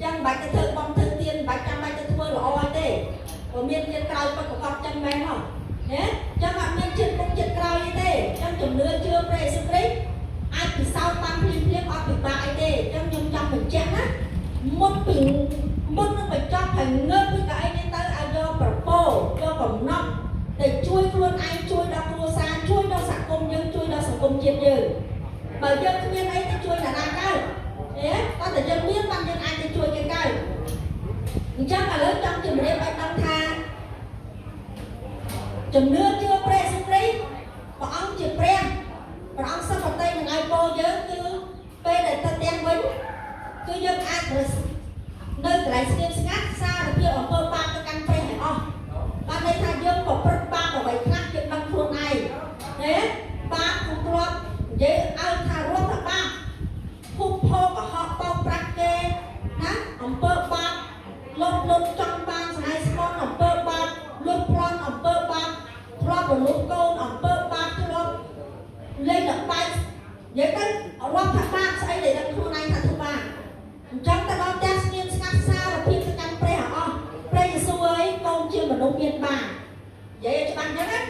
chân bạch cái thợ bom thợ tiền bạch trăm bạch cái thua là oi đây ở miên chiếc cáo có con chân bé không nhé cho bạn miên chiếc cáo như thế chân chấm nước chưa Pre Jesus Christ ai thì sau tăng phim ở bị bại đây trong mình chén á một nó phải cho thành ngơ với cái này tới ai do cho phẩm nóc để chui luôn ai chui đo cua xa chui đo sạc công nhân chui đo sạc công chiên như bởi dân không biết ấy thì chui là nào cao thế có thể dân biết bằng dân ai thì chui cái cao chắc là lớn trong trường đêm anh đang tha chừng nữa chưa Pre Jesus Christ và ông chừng Pre và ông sắp vào tay là ai cô nhớ cứ bê để ta đen vĩnh cứ dân ai nơi cái skin ngắt xa là kia ở cơ ba cái căn phê này không ban đây thay dương của prất ba của bảy khác chuyện bằng khuôn này thế ba cũng luôn dễ ai thà luôn là ba phúc phô của họ bao bạc kê nát ông bơ ba lột trong ba sai con ông bơ ba lột plon ông bơ ba plon của lột câu ông bơ ba lột lên được bay dễ tới ở luôn thằng ba sẽ để đăng khuôn này thằng thứ ba trong ta đón test nhiên ngắt xa và phim cái căn Pre hả Pre Jesus ấy con chưa mà đông miền bà vậy cho bạn nhớ đấy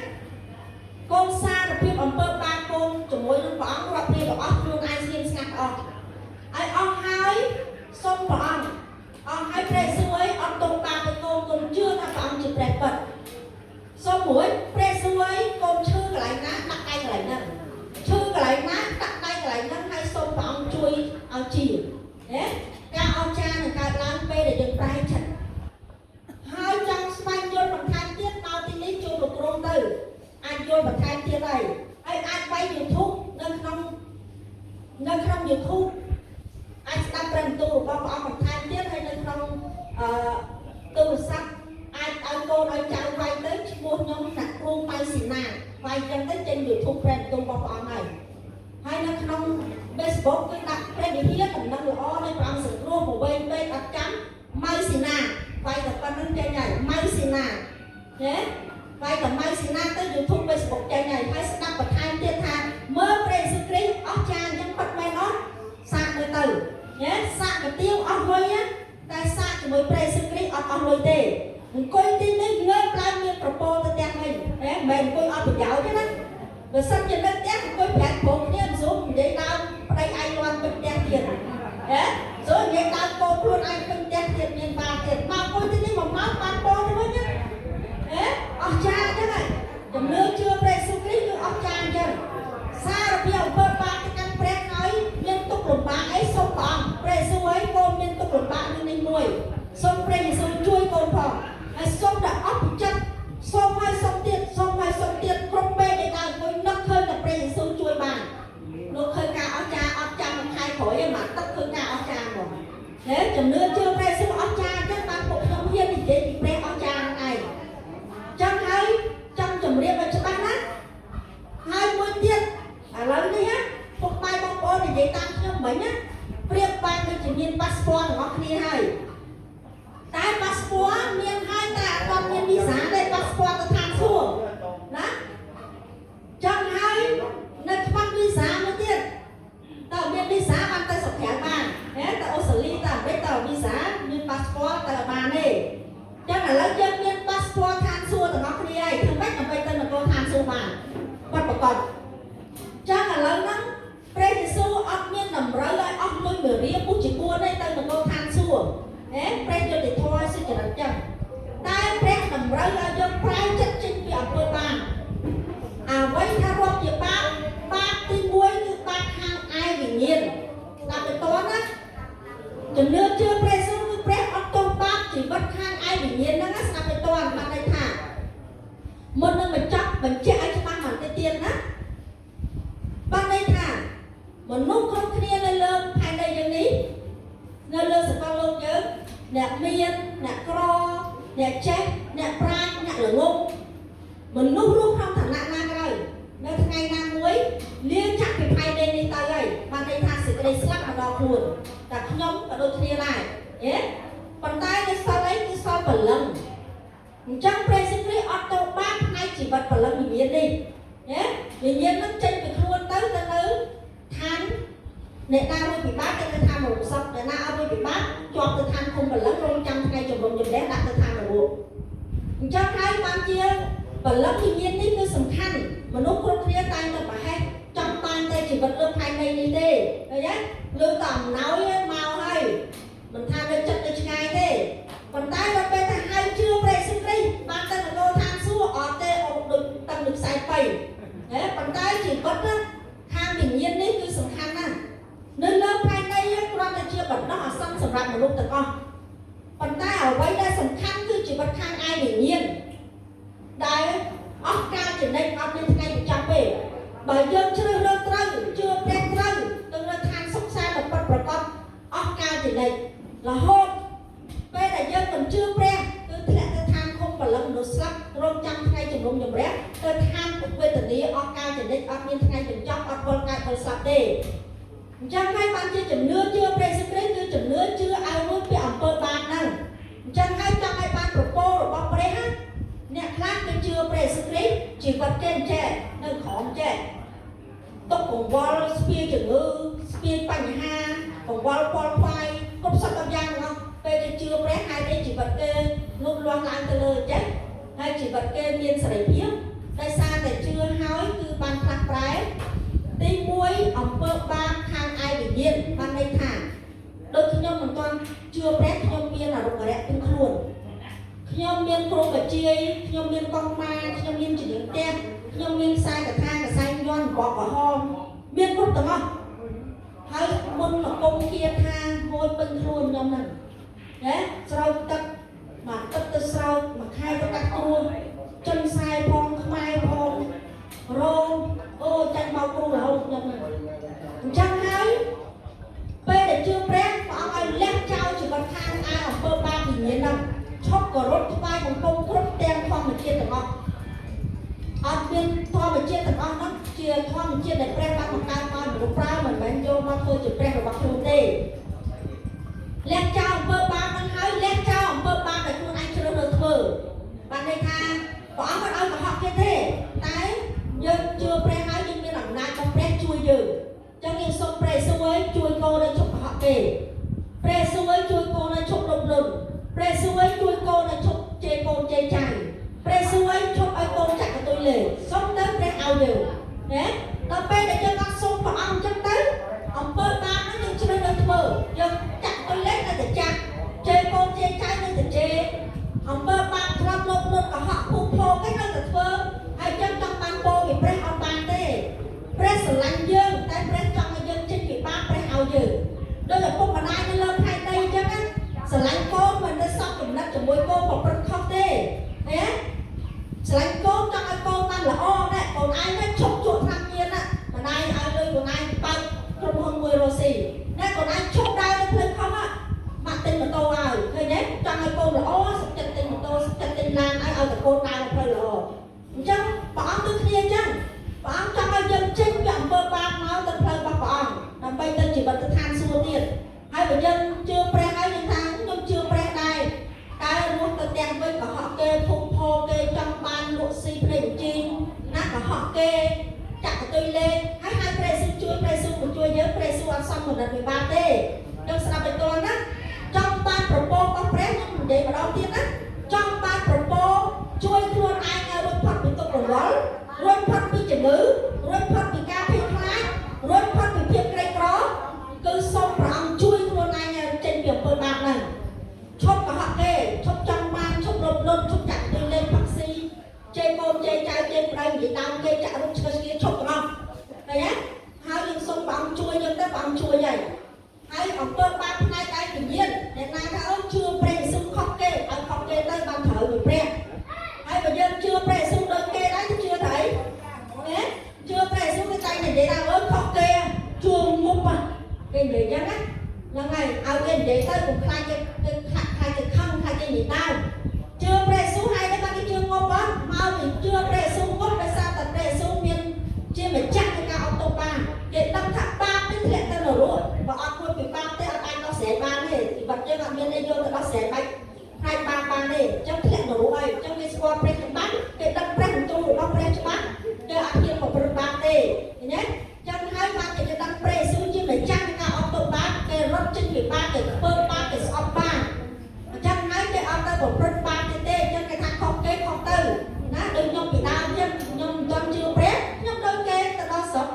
con xa và phim ẩm bơ ba con cho mỗi lúc bóng và phim và ốc luôn ai nhiên ngắt ai hai xong và hai Pre Jesus ấy ông tông ba với con chưa ta và ông chỉ đẹp vật xong mỗi Pre Jesus ấy con chưa cái lại ná đặt tay cái lại nè chưa cái lại ná đặt tay cái lại nè hay xong và ông chui ông chỉ đấy các ông cha là các lan bê để được tay chặt hai trong spanh vô bằng thay tiết bao tí lý chung được rôn từ anh vô bằng thay tiết này anh bay nhiều thuốc nâng không nhiều thuốc anh đâm rừng tù bao ông bằng thay tiết hay nâng không tù sắc anh cô nói cháu vay tới mua nhóm đặt luôn bay xì nà vay chân tới trên nhiều thuốc rừng tù bao ông này hay nâng không Facebook cứ đặt cái địa hiết thành năng lõ đây bằng sự luôn của bên đặt chấm may xì nà vay là con nâng chơi nhảy may xì nà thế vay là may xì nà tới YouTube Facebook chơi nhảy hay sẽ đăng bật hai tiền thang mơ Pre Jesus Christ ốc cha nhưng bật men ốc sạc người tử nhé sạc cái tiêu ốc hơi nhé tại sạc thì mới Pre Jesus Christ ốc hơi tê coi tin đấy ngơi plan như propose tới đẹp mình coi ốc bị giáo chứ đó rồi sắp trên đất đẹp coi đẹp bốn nhân xuống để tao đây anh loan bên đẹp tiền rồi vậy tao cô luôn anh bên đẹp tiền miền bà tiền mà coi tin đấy mà máu ban bó nữa nhá ông cha thế này chấm nước chưa Pre Jesus Christ như ông cha chưa xa rồi bây giờ bơ ba cái căn Pre nói liên tục lục bá ấy sông bóng Pre Jesus ấy cô liên tục lục bá như này mùi số chưa pre sư ông cha chắc bạn một trong hiên thì chế thì pre ông cha này chẳng hay trong chấm riêng là cho bạn á hai mươi tiền lớn đi á một bài bóng bó thì dễ tăng cho mấy nhá pre bạn thì chỉ miền passport của ông đi hay tại passport miền hai tạ còn miền visa đây passport là thang xuống đó chẳng hay nên bắt visa mới tiền tàu miền visa bạn ta sọc thẻ bàn thế tàu xử lý tàu với tàu visa miền passport tàu bàn này chắc là lấy dân miền passport thang xuống là nó đi ai thường bách là bây tên là con thang xuống bàn bắt bà còn chắc là lấy nó Prejisu ốc miền nằm rơi lại ốc lôi mửa riêng bút chỉ buôn đây tên là con thang xuống thế Prejisu thì thôi sẽ trở đặt chậm tại Prejisu nằm rơi lại dân Prejisu chất chính vì ổng bơi bàn với thang rộp về bác tin muối như bác hàng ai vì nhiên là cái toán á chừng nữa chưa Prejisu như Prejisu ốc tôn bác chỉ bất hàng ai vì nhiên đó là cái toán bạn đây thả một nơi mình chắc mình chạy cho bác hẳn cái tiền đó bạn đây thả một lúc không kia lên lơm hai đây dân ý lên lơm sẽ con lông nhớ nè miên, nè cro, nè chết, nè prang, nè lửa ngung một lúc không thẳng nặng nặng rồi nên ngày năm muối liên chắc thì hai đây đi tới rồi bạn đây thả sự đây slap mà đo buồn đặt nhóm và đôi kia lại nhé còn tay cái sau lấy cái sau phần lưng trong basically auto bác hay chỉ vật phần lưng mình biến đi nhé vì nhiên nó chân bị luôn tới than để ta mới bị bác cho nên than một sọc để na mới bị bác cho từ than không phần lưng luôn trong ngay chồng bồng chồng đét đặt từ than là buộc trong hai ban chia phần lưng thì nhiên đi cứ sầm khăn mà lúc không kia tay là phải hay trong ban tay chỉ vật lưng hai này đi đi rồi nhé lương tầm nói màu hay mình than lên chất lên ngay thế còn tay là bên hai chưa về sinh đi ban tay là cô than xua ở tê ổn được tầm được sai bầy thế còn tay chỉ bất á than bình nhiên đi cứ sầm khăn á nên lớp hai đây á con là chia bật nó ở sân sầm rạp một lúc từ con còn tay ở đây đây sầm khăn cứ chỉ bất than ai bình nhiên đây ốc ca chỉ đây ốc lên ngay một trăm về bởi dân chưa lên trâu chưa đen trâu từng là than sốc xa là bật bật con ốc ca chỉ đây là hôn bây là dân mình chưa pre cứ thế là than không phải lần nó slap rong trăm ngay chừng rong nhầm rét tôi than của quê tình ý ốc ca chỉ đây ốc nhiên ngay chừng chóc ốc con ngay con slap đi chẳng hay bạn chưa chừng nước chưa pre secret chưa chừng nước chưa ai muốn bị ẩm bơ bàn nào chẳng hay trong hai bạn propose rồi bóc pre ha nè khác cái chưa pre secret chỉ vật trên trẻ nơi khó trẻ tốc của wall spear chừng ngư spear bánh ha của wall qualify không sao tâm giang không bây giờ chưa pre hai đây chỉ vật kê luôn loan lan từ lời chết hay chỉ vật kê miên sợi biết đây xa để chưa hỏi cứ ban khắc trái đi muối ẩm bơ ban hàng ai bị nhiên ban đây thả đôi khi nhau mình toàn chưa pre nhau miên là được đẹp tinh luôn nhau miên pro và chia nhau miên con ma nhau miên chỉ những tem nhau miên sai cả thang cả sai ngon bỏ cả hòm miên không đúng không hay môn là công kia thang hôi bên luôn nhau này đấy sau tất mà tất sau mà khai tất cả luôn chân sai phong mai phong rô ô chân bao cô là không nhau này chẳng hay bây để chưa prep và ông ai lép trao chỉ còn thang ai ở bơ ba thì nhiên đâu chót cờ rốt vaiของcông cướp đen phong mình chia từng con bên thò mình chia từng con nó chia thò mình chia để prep bắt một cao con một prao mình bán vô mà thôi chỉ prep được bắt luôn đi lép trao bơ baมันให้lép trao bơ ba đểคุณanh chưa được thử bạn này tha có con ơi có học kia thế tái nhưng chưa prep hay nhưng như là nãy con prep chui dữ cho nên xong prep xuôi chui cô đây chụp họ kể prep xuôi chui cô đây chụp lồng lồng pre suối chui cô là chụp chê cô chê chày pre suối chụp ai cô chặt cái tôi lề sống tới pre ao đều nhé tao pe để cho con sống vào ông chân tới ông bơi ba nó nhưng chưa được thở giờ chặt tôi lấy là để chặt chê cô chê chày nên để chê ông bơi ba làm lông luôn cả họ phun phô cái nó là thở ai chân trong ban cô thì pre ông ban thế pre sờ lạnh dương tay pre trong cái dương trên cái ba pre ao dữ đây là cô mà ai nó lên hai tay chứ á sờ lạnh cô mình đã xong mình đã chuẩn bị cô một phần không thế nhé sờ lạnh cô trong ai cô ta là o đấy còn ai nó chụp chuột tham nhiên á mà ai ai đây còn ai bay trong hơn 10 rồi xì nên còn ai chụp đây nó thêm không á mặt tình mà tôi ឃើញទេចង់ឲ្យកូនល្អសុខចិត្តទិញម៉ូតូសុខចិត្តទិញឡានឲ្យតែកូនដើរផ្លូវល្អអញ្ចឹងព្រះអង្គដូចគ្នាអញ្ចឹងព្រះអង្គចង់ឲ្យយើងចេញពីអំពើបាបមកទៅផ្លូវរបស់ព្រះអង្គដើម្បីទៅជីវិតឋានសួគ៌ទៀតហើយបើយើងជឿព្រះហើយយើងថាខ្ញុំជឿព្រះដែរតែរស់ទៅទាំងវិញកុហកគេភុំផោគេចង់បានលក់ស៊ីភ្នែកជីងណាកុហកគេចាក់កតុយលេងហើយព្រះស៊ូជួយព្រះស៊ូមិនជួយយើងព្រះស៊ូអត់សមមិនវិបាកទេយើងស្ដាប់ឲ្យតន់ណាចង់បានប្រពោរបស់ព្រះខ្ញុំនិយាយម្ដងទៀតណាចង់បានប្រពោជួយខ្លួនឯងឲ្យរួចផុតពីទុក្ខកង្វល់រួចផុតពីជំងឺរួចផុតពីការភ័យខ្លាចរួចផុតពីភាពក្រីក្រគឺសូមព្រះអង្គជួយខ្លួនឯងឲ្យចេញពីអំពើបាបហ្នឹងឈប់កុហកគេឈប់ចង់បានឈប់រត់លត់ឈប់ចាក់ទៅលេងផឹកស៊ីជេរកូនជេរចៅជេរប្តីនិយាយដើមគេចាក់រុកឈើស្គីឈប់ទាំងអស់ឃើញទេហើយយើងសូមព្រះអង្គជួយយើងទៅព្រះអង្គជួយហើយអំពើបាបផ្នែកឯកវិញ្ញាណអ្នកណាថាអូនជឿព្រះយេស៊ូវខុសគេឲ្យខុសគេទៅបានត្រូវមួយព្រះហើយបើយើងជឿព្រះយេស៊ូវដូចគេដែរជឿទៅអីណាជឿព្រះយេស៊ូវគេតែនិយាយថាអូនខុសគេជឿមុខគេនិយាយអញ្ចឹងណាហ្នឹងហើយឲ្យគេនិយាយទៅកុំខ្លាចគេខ្លាចគេខឹងខ្លាចគេនិយាយដើមជឿព្រះយេស៊ូវហើយតែបានគេជឿងប់អត់មកពីជឿព្រះយេស៊ូវងប់ដោយសារតែព្រះយេស៊ូវមានជាម្ចាស់នៃការអត់ទោសបានគេដឹងថាបាបនេះធ្លាក់ទៅនរកបើអត់មួយពីបាបទេអត់អាចដោះស្រាយបានទេជីវិតយើងអត់មានទេយកទៅដោះស្រាយបាច់ផ្នែកបាបបានទេអញ្ចឹងធ្លាក់នរកហើយអញ្ចឹងគេស្គាល់ព្រះច្បាស់គេដឹងព្រះបន្ទូលរបស់ព្រះច្បាស់គេអត់ហ៊ានមកប្រព្រឹត្តបាបទេឃើញទេអញ្ចឹងហើយបានគេដឹងព្រះយេស៊ូវជាម្ចាស់នៃការអត់ទោសបាបគេរត់ចេញពីបាបគេធ្វើបាបគេស្អប់បាបអញ្ចឹងហើយគេអត់ទៅប្រព្រឹត្តបាបទេអញ្ចឹងគេថាខុសគេខុសទៅណាដូចខ្ញុំពីដើមអញ្ចឹងខ្ញុំមិនទាន់ជឿព្រះខ្ញុំដូចគេទៅដល់ស្រុក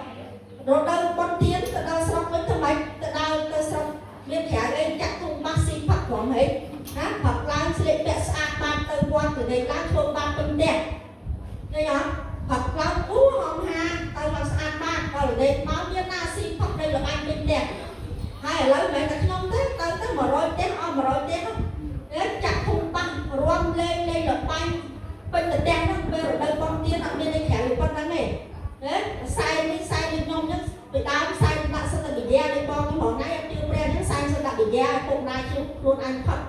រត់ដល់ប៉ុនទៀនទៅដល់ស្រុកវិញធ្វើម៉េចទៅដល់ទៅស្រុកមានក្រៅអីចាក់ធុងម៉ាស៊ីផឹកព្រមហីណាផឹកឡើងស្លៀកពាក់ស្អាតបានទៅវត្តទៅលេងឡើងធ្វើបានពេញផ្ទះឃើញអត់ផឹកឡើងអូហងហាទៅមកស្អាតបានដល់លេងមកមានណាស៊ីផឹកđầyលបាញ់ពេញផ្ទះហើយឥឡូវមិនតែខ្ញុំទេទៅ100ផ្ទះអស់100ផ្ទះហ្នឹងចាក់ធុងបាំងរំលេងលបាញ់ពេញផ្ទះហ្នឹងពេលរដូវប៉ុនទៀនអត់មានអីក្រៅពីប៉ុណ្្នឹងទេខ្សែនេះខ្សែនេះខ្ញុំហ្នឹងពីដើមខ្សែដាក់សិតតែវិញ្ញាដូចបងខ្ញុំហ្នឹងអត់ជឿព្រះហ្នឹងខ្សែសិតដាក់វិញ្ញាពុកណាជឿខ្លួនឯងផឹក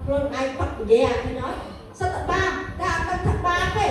វិញ្ញាឃើញអត់សិតតែបាបតែអត់ដឹងថាបាបទេ